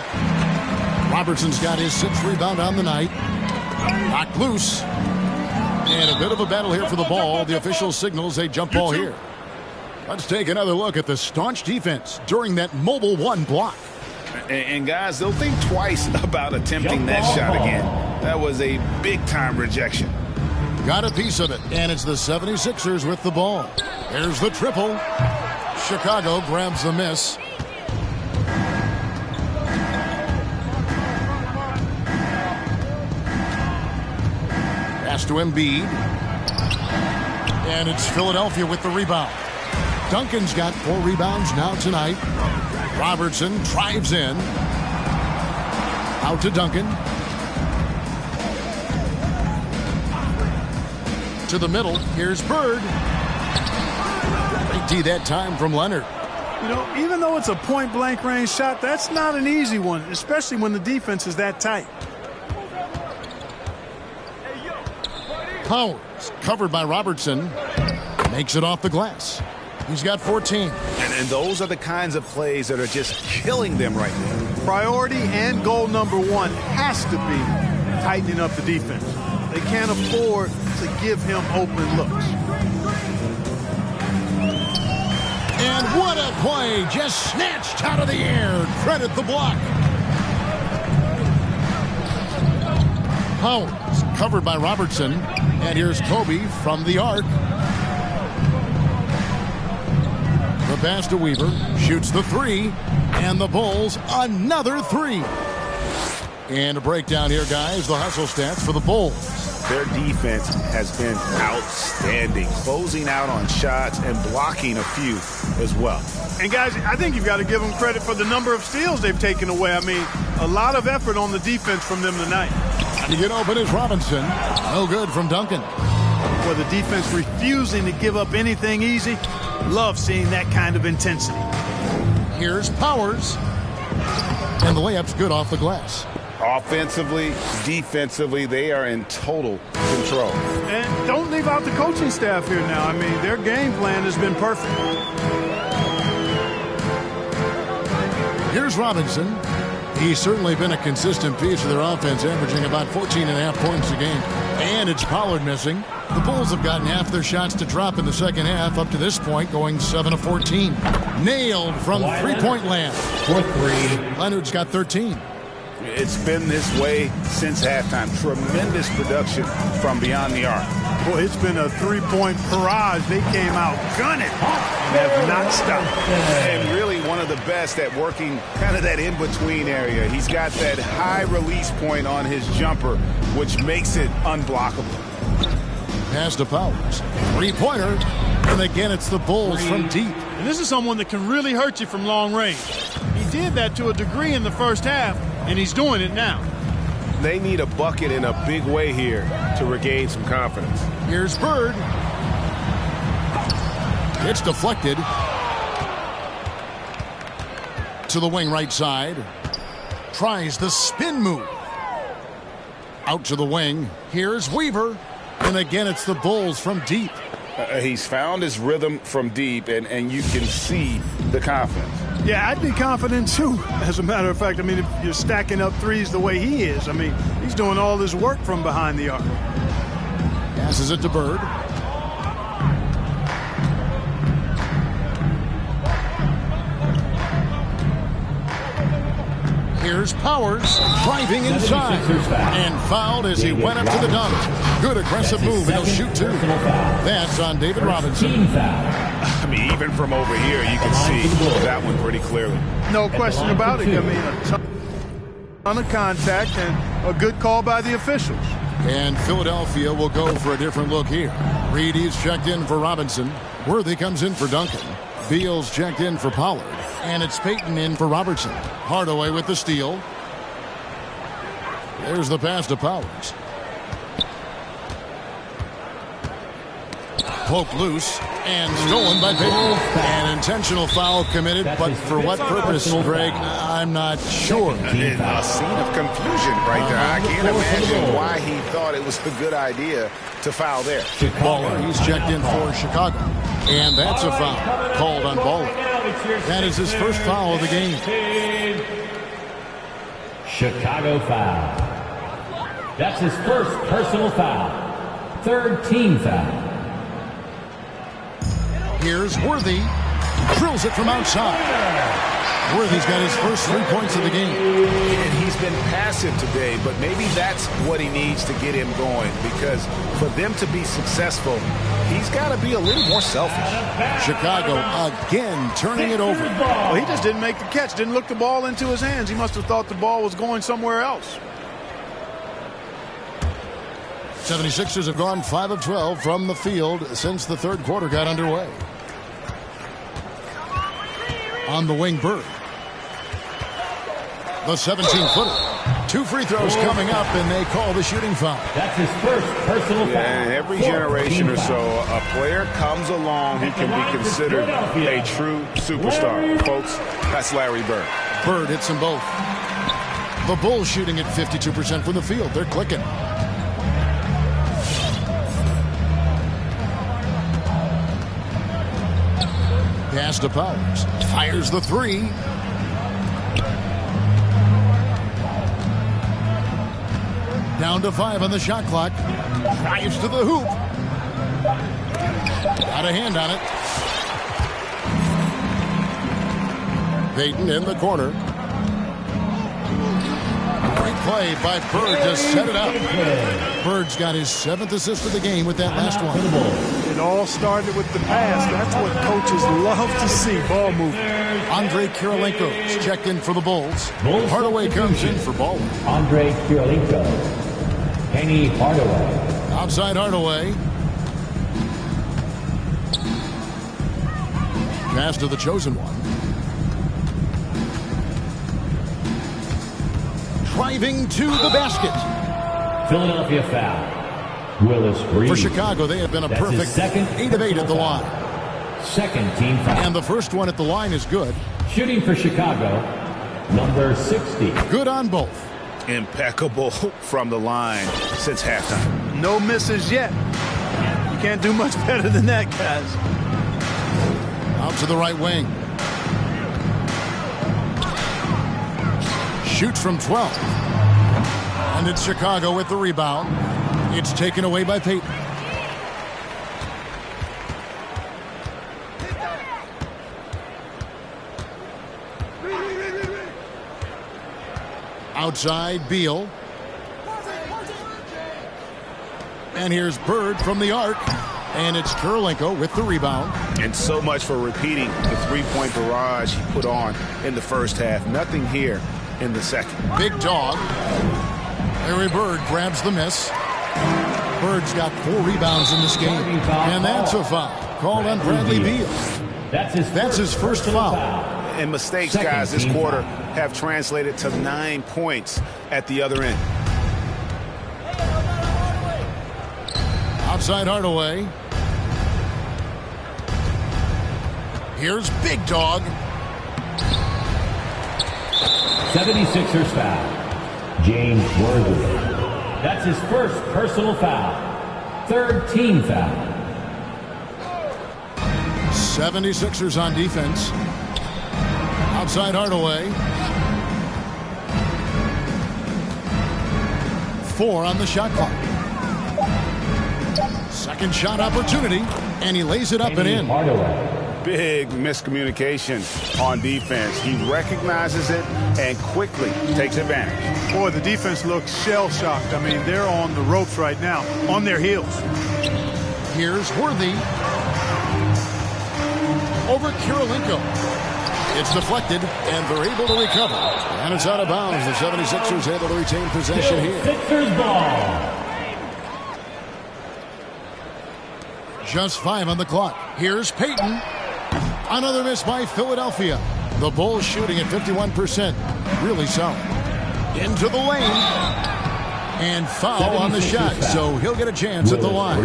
Robertson's got his 6th rebound on the night. Knocked loose. And a bit of a battle here for the ball. The official signals a jump ball here. Let's take another look at the staunch defense during that mobile 1 block. And guys, they'll think twice about attempting that shot again. That was a big-time rejection. Got a piece of it, and it's the 76ers with the ball. There's the triple. Chicago grabs the miss. Pass to Embiid. And it's Philadelphia with the rebound. Duncan's got 4 rebounds now tonight. Robertson drives in. Out to Duncan. To the middle. Here's Bird. Big D that time from Leonard. You know, even though it's a point-blank range shot, that's not an easy one, especially when the defense is that tight. Powers, covered by Robertson, makes it off the glass. He's got 14. And those are the kinds of plays that are just killing them right now. Priority and goal number 1 has to be tightening up the defense. They can't afford to give him open looks. And what a play, just snatched out of the air. Credit the block. Powers, covered by Robertson. And here's Kobe from the arc. The pass to Weaver, shoots the 3, and the Bulls another 3. And a breakdown here, guys, the hustle stats for the Bulls. Their defense has been outstanding, closing out on shots and blocking a few as well. And guys, I think you've got to give them credit for the number of steals they've taken away. I mean, a lot of effort on the defense from them tonight. To get open is Robinson. No good from Duncan. For the defense refusing to give up anything easy, love seeing that kind of intensity. Here's Powers. And the layup's good off the glass. Offensively, defensively, they are in total control. And don't leave out the coaching staff here now. I mean, their game plan has been perfect. Here's Robinson. He's certainly been a consistent piece of their offense, averaging about 14.5 points a game. And it's Pollard missing. The Bulls have gotten half their shots to drop in the second half up to this point, going 7 of 14. Nailed from three-point land. For 3. Leonard's got 13. It's been this way since halftime. Tremendous production from beyond the arc. Boy, it's been a three-point barrage. They came out gunning and have not stopped. And really one of the best at working kind of that in-between area. He's got that high release point on his jumper, which makes it unblockable. Pass to Powers. Three-pointer. And again, it's the Bulls from deep. And this is someone that can really hurt you from long range. He did that to a degree in the first half, and he's doing it now. They need a bucket in a big way here to regain some confidence. Here's Bird. It's deflected to the wing right side. Tries the spin move. Out to the wing. Here's Weaver. And again, it's the Bulls from deep. He's found his rhythm from deep, and you can see the confidence. Yeah, I'd be confident too. As a matter of fact, I mean, if you're stacking up threes the way he is, I mean, he's doing all this work from behind the arc. Passes it to Bird. Here's Powers driving inside and fouled as he went up to the dunk. Good aggressive move, and he'll shoot two. That's on David Robinson. I mean, even from over here, you can see that one pretty clearly. No question about it. I mean, a ton of contact and a good call by the officials. And Philadelphia will go for a different look here. Reedy's checked in for Robinson. Worthy comes in for Duncan. Beals checked in for Pollard. And it's Payton in for Robertson. Hardaway with the steal. There's the pass to Powers. Poke loose and stolen by Payton. An intentional foul committed, but for what purpose, Greg? I'm not sure. A scene of confusion right there. I can't imagine why he thought it was a good idea to foul there. Baller, he's checked in for Chicago. And that's a foul called on Baller. That is his first foul of the game. Chicago foul. That's his first personal foul. Third team foul. Here's Worthy. Drills it from outside. Worthy's got his first 3 points of the game. And he's been passive today, but maybe that's what he needs to get him going, because for them to be successful, he's got to be a little more selfish. Chicago again turning it over. Well, he just didn't make the catch, didn't look the ball into his hands. He must have thought the ball was going somewhere else. 76ers have gone 5 of 12 from the field since the third quarter got underway. On the wing, Bird. The 17-footer. 2 free throws coming up, and they call the shooting foul. That's his first personal foul. And every generation or so, a player comes along who can be considered a true superstar. Folks, that's Larry Bird. Bird hits them both. The Bulls shooting at 52% from the field. They're clicking. Pass to Powers. Fires the 3. Down to 5 on the shot clock. Drives to the hoop. Got a hand on it. Payton in the corner. Great play by Bird to set it up. Bird's got his 7th assist of the game with that last one. It all started with the pass. That's what coaches love to see, ball movement. Andre Kirilenko's checked in for the Bulls. Hardaway comes in for Baller. Andre Kirilenko. Penny Hardaway. Outside Hardaway. Pass to the chosen one. Driving to the basket. Philadelphia foul. Willis Green. For Chicago, they have been a perfect 8 of 8 at the line. Second team foul. And the first one at the line is good. Shooting for Chicago, number 60. Good on both. Impeccable from the line since halftime. No misses yet. You can't do much better than that, guys. Out to the right wing. Shoots from 12. And it's Chicago with the rebound. It's taken away by Payton. Outside, Beal. And here's Bird from the arc. And it's Kirilenko with the rebound. And so much for repeating the three-point barrage he put on in the first half. Nothing here in the second. Big dog. Larry Bird grabs the miss. Bird's got 4 rebounds in this game. And that's a foul called on Bradley Beal. That's his first foul. And mistakes, guys, this quarter have translated to 9 points at the other end. Outside Hardaway. Here's Big Dog. 76ers foul. James Worthy. That's his first personal foul. 3rd team foul. 76ers on defense. Outside Hardaway. 4 on the shot clock. Second shot opportunity, and he lays it up and in. Big miscommunication on defense. He recognizes it and quickly takes advantage. Boy, the defense looks shell-shocked. I mean, they're on the ropes right now, on their heels. Here's Worthy. Over Kirilenko. It's deflected, and they're able to recover. And it's out of bounds. The 76ers able to retain possession here. Sixers ball. Just 5 on the clock. Here's Payton. Another miss by Philadelphia. The Bulls shooting at 51%. Really solid. Into the lane. And foul on the shot, so he'll get a chance at the line.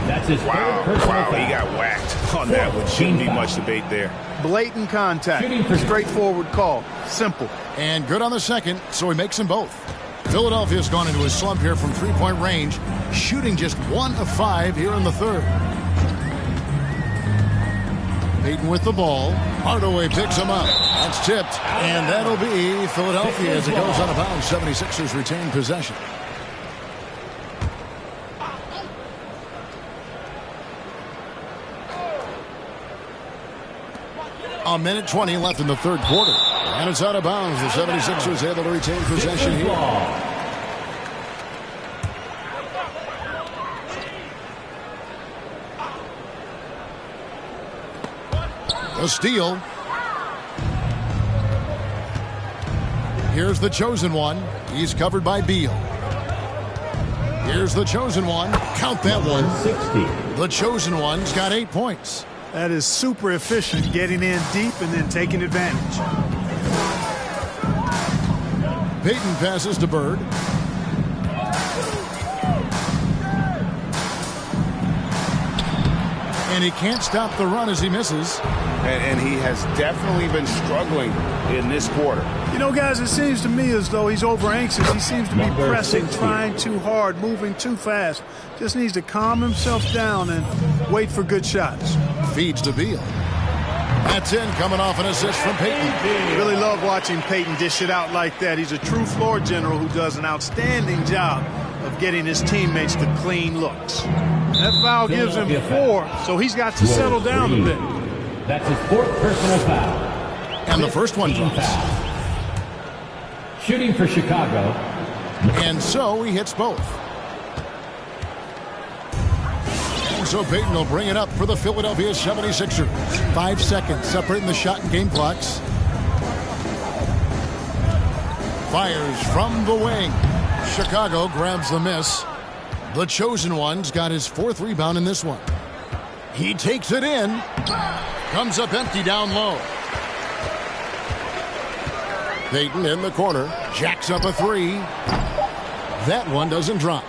That's his Wow, he got whacked on that one. Shouldn't be much debate there. Blatant contact. Straightforward call. Simple. And good on the second, so he makes them both. Philadelphia's gone into a slump here from three-point range, shooting just 1 of 5 here in the third. Payton with the ball. Hardaway picks him up. That's tipped. And that'll be Philadelphia as it goes out of bounds. 76ers retain possession. A minute 20 left in the third quarter. And it's out of bounds. The 76ers able to retain possession here. A steal. Here's the chosen one. He's covered by Beal. Here's the chosen one. Count that one. 60. The chosen one's got 8 points. That is super efficient, getting in deep and then taking advantage. Payton passes to Bird. And he can't stop the run as he misses. And he has definitely been struggling in this quarter. You know, guys, it seems to me as though he's over anxious. He seems to be pressing, trying too hard, moving too fast. Just needs to calm himself down and wait for good shots. Feeds to Beal. That's in, coming off an assist from Payton. Really love watching Payton dish it out like that. He's a true floor general who does an outstanding job of getting his teammates to clean looks. That foul gives him 4, so he's got to settle down a bit. That's his 4th personal foul. And the first one drops. Shooting for Chicago. And so he hits both. And so Payton will bring it up for the Philadelphia 76ers. 5 seconds separating the shot and game clocks. Fires from the wing. Chicago grabs the miss. The chosen one's got his 4th rebound in this one. He takes it in. Comes up empty down low. Payton in the corner. Jacks up a 3. That one doesn't drop.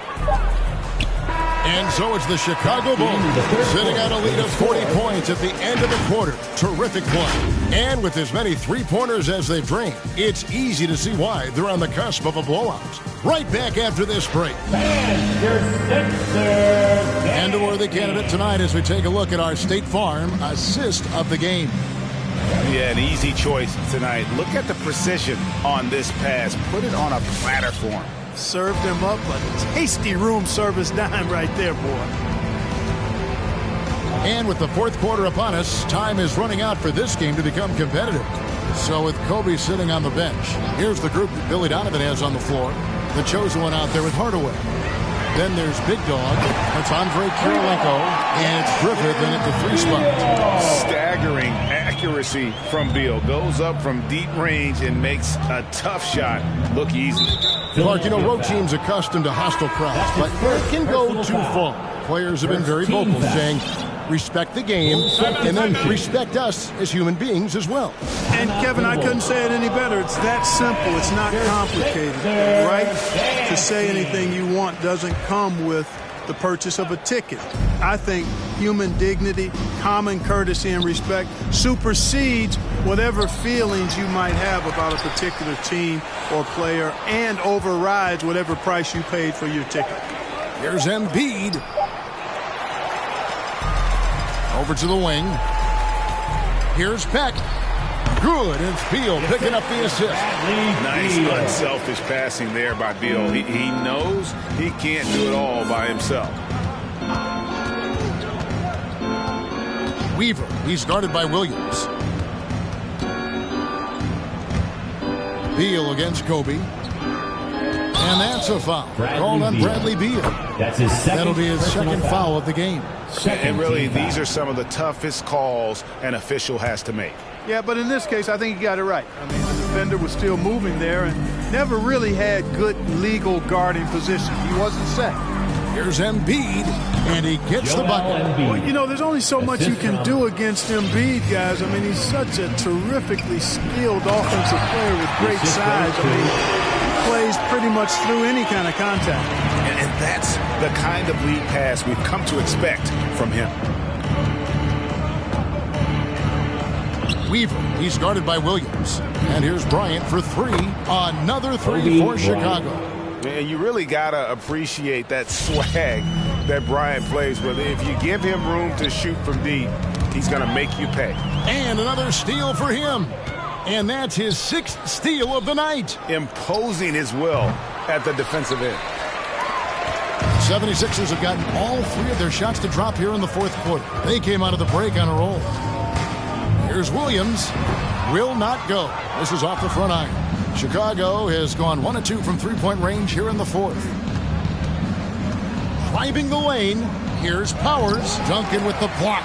And so it's the Chicago Bulls sitting on a lead of 40 points at the end of the quarter. Terrific play. And with as many three-pointers as they've drained, it's easy to see why they're on the cusp of a blowout. Right back after this break. And a worthy candidate tonight as we take a look at our State Farm assist of the game. Yeah, an easy choice tonight. Look at the precision on this pass. Put it on a platter for him. Served him up a tasty room service dime right there, boy. And with the fourth quarter upon us, time is running out for this game to become competitive. So with Kobe sitting on the bench, here's the group that Billy Donovan has on the floor. The chosen one out there with Hardaway. Then there's Big Dog. That's Andre Kirilenko. And it's Griffith in at the 3 spot. Staggering accuracy from Beal. Goes up from deep range and makes a tough shot look easy. Clark, you know, road teams accustomed to hostile crowds, but it can go too far. Players have been very vocal, saying, respect the game, and then respect us as human beings as well. And, Kevin, I couldn't say it any better. It's that simple. It's not complicated. The right to say anything you want doesn't come with the purchase of a ticket. I think human dignity, common courtesy, and respect supersedes whatever feelings you might have about a particular team or player and overrides whatever price you paid for your ticket. Here's Embiid. Over to the wing. Here's Peck. Good. It's Beal picking up the assist. Nice unselfish passing there by Beal. He knows he can't do it all by himself. Weaver. He's guarded by Williams. Beal against Kobe. And that's a foul. Called on Bradley Beal. That's his second. That'll be his second foul of the game. And really, these are some of the toughest calls an official has to make. Yeah, but in this case, I think he got it right. I mean, the defender was still moving there and never really had good legal guarding position. He wasn't set. Here's Embiid, and he gets the bucket. Well, you know, there's only so much you can do against Embiid, guys. I mean, he's such a terrifically skilled offensive player with great size. I mean, he plays pretty much through any kind of contact. And that's the kind of lead pass we've come to expect from him. Weaver, he's guarded by Williams. And here's Bryant for 3. Another 3 for Chicago. And you really got to appreciate that swag that Bryant plays with. If you give him room to shoot from deep, he's going to make you pay. And another steal for him. And that's his 6th steal of the night. Imposing his will at the defensive end. 76ers have gotten all 3 of their shots to drop here in the fourth quarter. They came out of the break on a roll. Here's Williams. Will not go. This is off the front iron. Chicago has gone 1 of 2 from three-point range here in the fourth. Driving the lane. Here's Powers. Duncan with the block.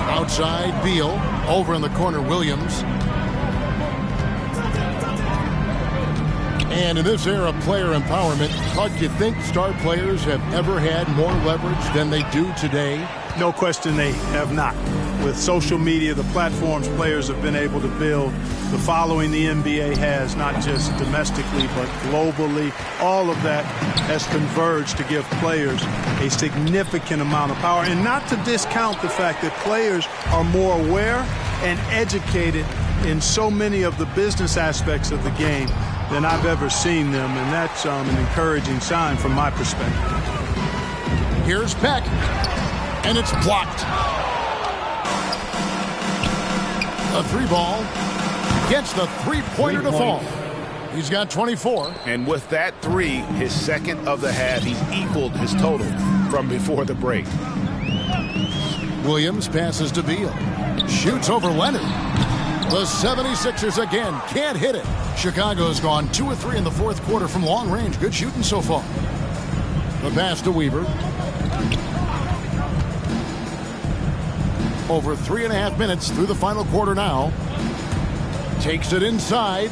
Outside, Beal. Over in the corner, Williams. And in this era of player empowerment, Clark, do you think star players have ever had more leverage than they do today? No question they have not. With social media, the platforms players have been able to build, the following the NBA has, not just domestically but globally, all of that has converged to give players a significant amount of power. And not to discount the fact that players are more aware and educated in so many of the business aspects of the game than I've ever seen them, and that's an encouraging sign from my perspective. Here's Peck, and it's blocked. A 3 ball gets the three-pointer to fall. He's got 24. And with that 3, his second of the half, he's equaled his total from before the break. Williams passes to Beal. Shoots over Leonard. The 76ers again can't hit it. Chicago's gone 2 of 3 in the fourth quarter from long range. Good shooting so far. The pass to Weaver. Over 3.5 minutes through the final quarter now. Takes it inside.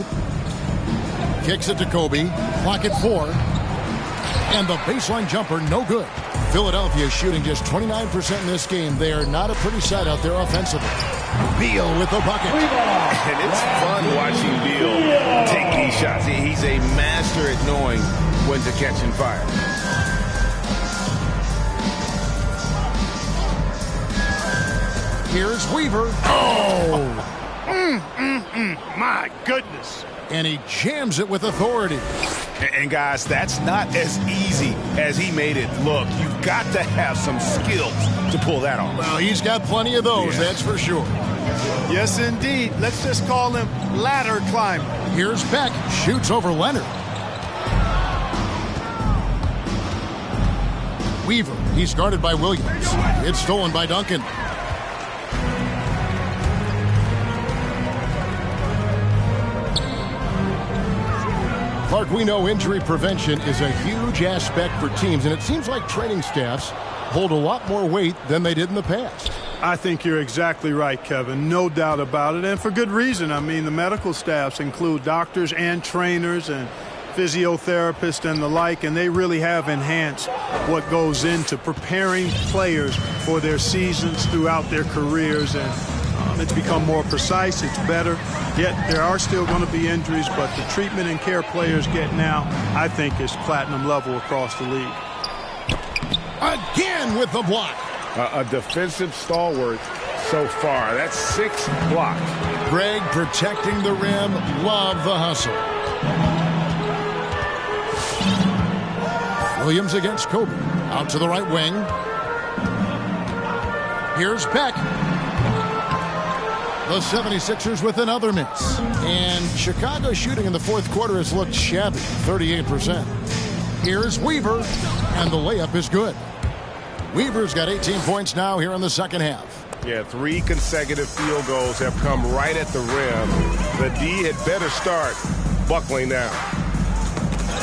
Kicks it to Kobe. Clock at 4. And the baseline jumper, no good. Philadelphia shooting just 29% in this game. They are not a pretty sight out there offensively. Beal with the bucket. And it's fun watching Beal take these shots. He's a master at knowing when to catch and fire. Here's Weaver. Oh! My goodness. And he jams it with authority. And guys, that's not as easy as he made it look. You've got to have some skills to pull that off. Well, he's got plenty of those, that's for sure. Yes, indeed. Let's just call him ladder climber. Here's Peck. Shoots over Leonard. Weaver, he's guarded by Williams. It's stolen by Duncan. Clark, we know injury prevention is a huge aspect for teams, and it seems like training staffs hold a lot more weight than they did in the past. I think you're exactly right, Kevin. No doubt about it, and for good reason. I mean, the medical staffs include doctors and trainers and physiotherapists and the like, and they really have enhanced what goes into preparing players for their seasons throughout their careers, and it's become more precise. It's better. Yet there are still going to be injuries, but the treatment and care players get now, I think, is platinum level across the league. Again with the block. A defensive stalwart so far. That's 6 blocks. Greg protecting the rim. Love the hustle. Williams against Kobe. Out to the right wing. Here's Beck. The 76ers with another miss. And Chicago shooting in the fourth quarter has looked shabby, 38%. Here's Weaver, and the layup is good. Weaver's got 18 points now here in the second half. Yeah, 3 consecutive field goals have come right at the rim. The D had better start buckling down.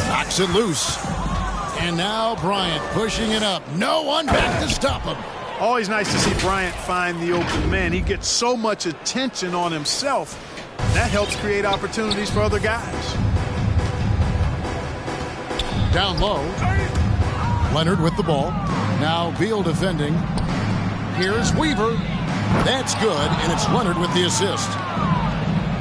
Knocks it loose. And now Bryant pushing it up. No one back to stop him. Always nice to see Bryant find the open man. He gets so much attention on himself. That helps create opportunities for other guys. Down low. Leonard with the ball. Now Beal defending. Here's Weaver. That's good, and it's Leonard with the assist.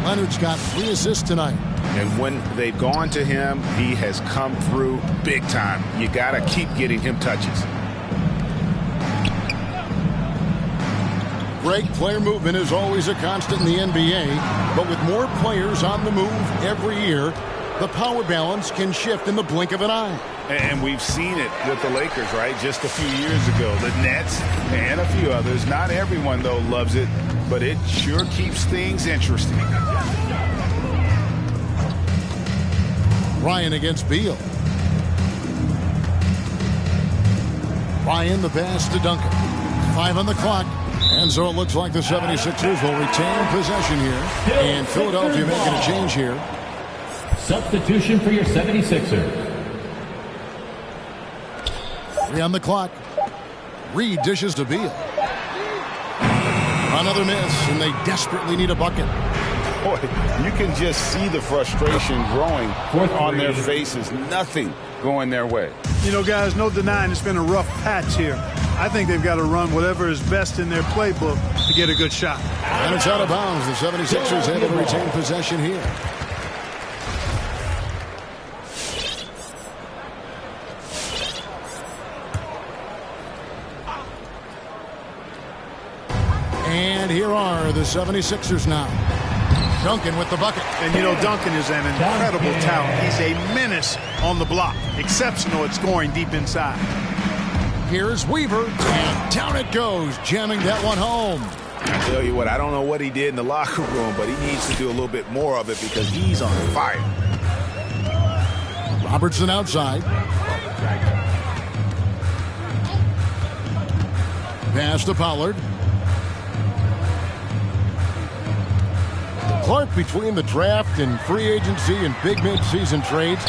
Leonard's got 3 assists tonight. And when they've gone to him, he has come through big time. You got to keep getting him touches. Greg, player movement is always a constant in the NBA, but with more players on the move every year, the power balance can shift in the blink of an eye. And we've seen it with the Lakers, right? Just a few years ago. The Nets and a few others. Not everyone, though, loves it, but it sure keeps things interesting. Ryan against Beal. Ryan the pass to Duncan. 5 on the clock. And so it looks like the 76ers will retain possession here. And Philadelphia making a change here. Substitution for your 76ers. 3 on the clock. Reed dishes to Beal. Another miss, and they desperately need a bucket. Boy, you can just see the frustration growing on their faces. Nothing going their way. You know, guys, no denying it's been a rough patch here. I think they've got to run whatever is best in their playbook to get a good shot. And it's out of bounds. The 76ers able to retain possession here. And here are the 76ers now. Duncan with the bucket. And, you know, Duncan is an incredible talent. He's a menace on the block. Exceptional at scoring deep inside. Here's Weaver, and down it goes, jamming that one home. I tell you what, I don't know what he did in the locker room, but he needs to do a little bit more of it because he's on fire. Robertson outside. Pass to Pollard. Clark, between the draft and free agency and big mid-season trades,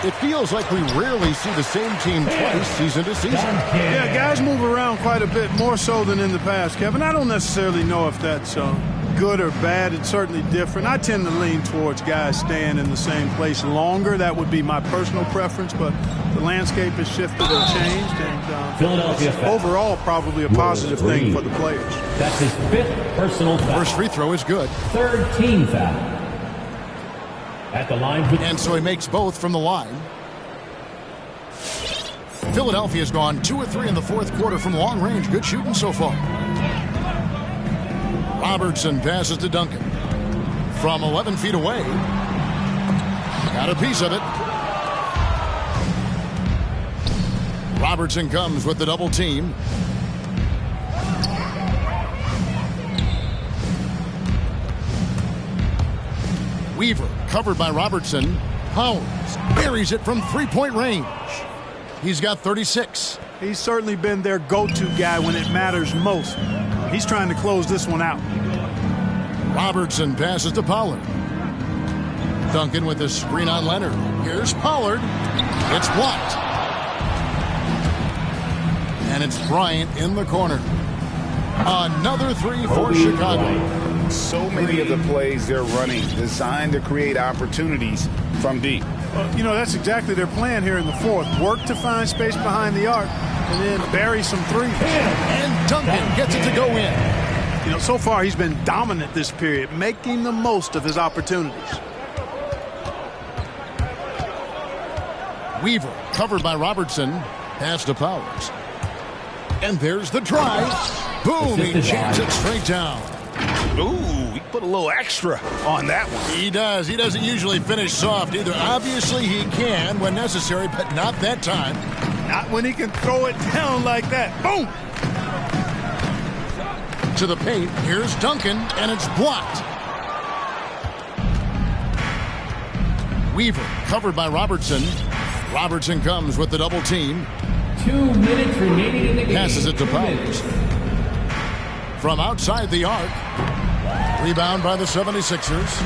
it feels like we rarely see the same team twice season to season. Yeah, guys move around quite a bit, more so than in the past, Kevin. I don't necessarily know if that's good or bad. It's certainly different. I tend to lean towards guys staying in the same place longer. That would be my personal preference, but the landscape has shifted and changed, and Philadelphia overall probably a positive thing for the players. That's his 5th personal foul. First free throw is good. 3rd team foul. At the line. And so he makes both from the line. Philadelphia's gone 2 of 3 in the fourth quarter from long range. Good shooting so far. Robertson passes to Duncan. From 11 feet away. Got a piece of it. Robertson comes with the double team. Weaver covered by Robertson. Powers buries it from 3-point range. He's got 36. He's certainly been their go-to guy when it matters most. He's trying to close this one out. Robertson passes to Pollard. Duncan with the screen on Leonard. Here's Pollard. It's blocked. And it's Bryant in the corner. Another three for Chicago. So many of the plays they're running designed to create opportunities from deep. You know, that's exactly their plan here in the fourth. Work to find space behind the arc and then bury some threes. And Duncan gets it to go in. You know, so far he's been dominant this period, making the most of his opportunities. Weaver covered by Robertson. Pass to Powers. And there's the drive. Boom, he jams it straight down. Ooh, he put a little extra on that one. He does. He doesn't usually finish soft either. Obviously, he can when necessary, but not that time. Not when he can throw it down like that. Boom! To the paint. Here's Duncan, and it's blocked. Weaver covered by Robertson. Robertson comes with the double team. 2 minutes remaining in the game. Passes it to Powers. From outside the arc. Rebound by the 76ers.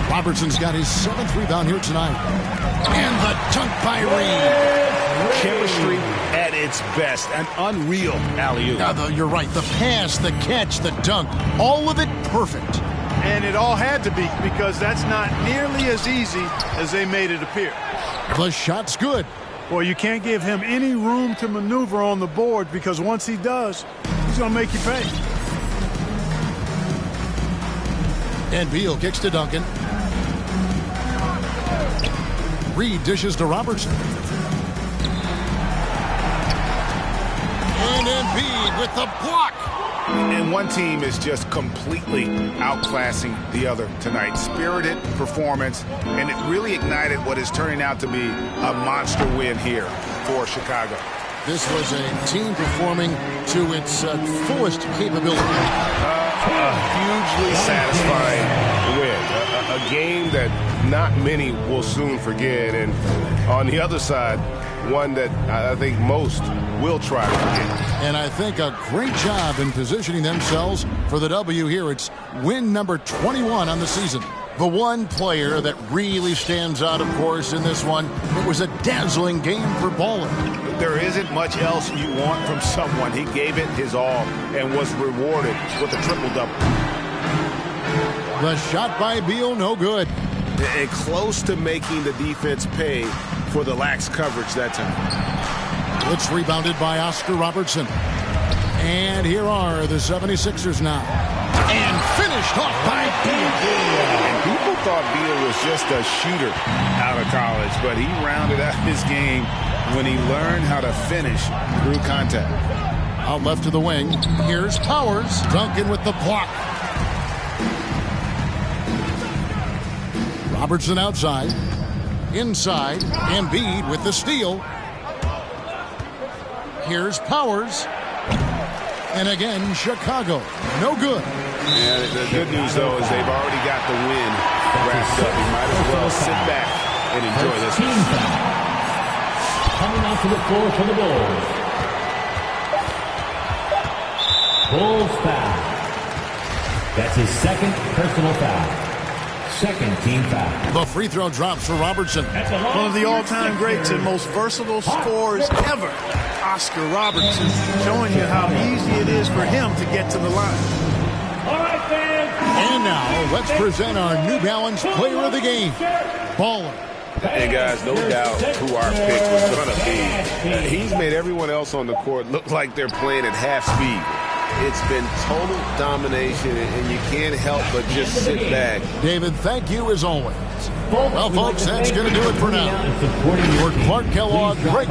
Robertson's got his 7th rebound here tonight. And the dunk by Reed. Chemistry at its best. An unreal alley-oop. You're right. The pass, the catch, the dunk. All of it perfect. And it all had to be, because that's not nearly as easy as they made it appear. The shot's good. Well, you can't give him any room to maneuver on the board, because once he does, he's going to make you pay. And Beal kicks to Duncan. Reed dishes to Robertson. And Embiid with the block. And one team is just completely outclassing the other tonight. Spirited performance, and it really ignited what is turning out to be a monster win here for Chicago. This was a team performing to its fullest capability. A hugely satisfying win. A game that not many will soon forget. And on the other side, one that I think most will try to forget. And I think a great job in positioning themselves for the W here. It's win number 21 on the season. The one player that really stands out, of course, in this one, it was a dazzling game for Baller. There isn't much else you want from someone. He gave it his all and was rewarded with a triple-double. The shot by Beal, no good. And close to making the defense pay for the lax coverage that time. It's rebounded by Oscar Robertson. And here are the 76ers now. And finished off by Beal. And people thought Beal was just a shooter out of college, but he rounded out his game when he learned how to finish through contact. Out left to the wing. Here's Powers. Duncan with the block. Robertson outside. Inside. Embiid with the steal. Here's Powers. And again, Chicago. No good. Yeah, the good news, though, is they've already got the win wrapped up. You might as well sit back and enjoy this one. Coming out to the floor for the Bulls. Bulls foul. That's his second personal foul. Second team foul. The free throw drops for Robertson. One of the all-time greats and most versatile scorers ever, Oscar Robertson, showing you how easy it is for him to get to the line. All right, fans. And now, let's present our New Balance Player of the Game, Baller. Hey, guys, no doubt who our pick was going to be. He's made everyone else on the court look like they're playing at half speed. It's been total domination, and you can't help but just sit back. David, thank you as always. Well, folks, that's going to do it for now. For Clark Kellogg, great